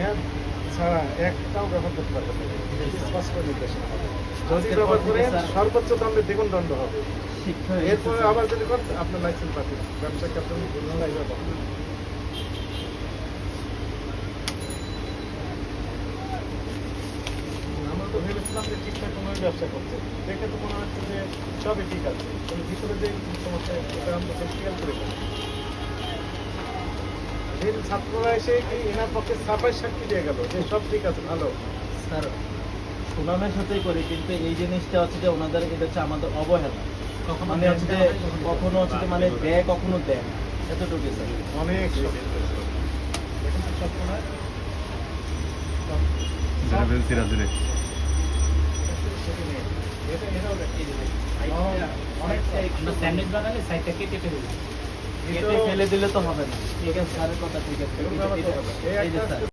মেয়াদ ছাড়া একটাও ব্যবহার করতে পারবেন না। স্পষ্ট নির্দেশনা হবে। যদি ব্যবহার করেন সর্বোচ্চ দণ্ডে দ্বিগুণ দণ্ড হবে। এরপরে আবার যদি করেন আপনার লাইসেন্স বাতিল, ব্যবসা ক্ষেত্রে আমরা তো ভেবেছিলাম যে ঠিকঠাক কোনো ব্যবসা করছে, দেখে তো মনে হচ্ছে যে সবই ঠিক আছে, কিন্তু ভিতরে যে সমস্যা এটা আমরা খেয়াল করে ফেলি। ছাত্ররা এসে এনার পক্ষে সাফাই সাক্ষী দিয়ে গেল যে সব ঠিক আছে, ভালো। স্যার সুনামের সাথেই করি, কিন্তু এই জিনিসটা হচ্ছে যে ওনাদের এটা হচ্ছে আমাদের অবহেলা। মানে হচ্ছে যে কখনো হচ্ছে যে মানে দেয়, কখনো দেয়, এতটুকু স্যার। অনেক স্যান্ডউইচ বানালে সাইডটা কেটে ফেলে ফেলে দিলে তো হবে না। ঠিক আছে স্যারের কথা ঠিক আছে। এই একটা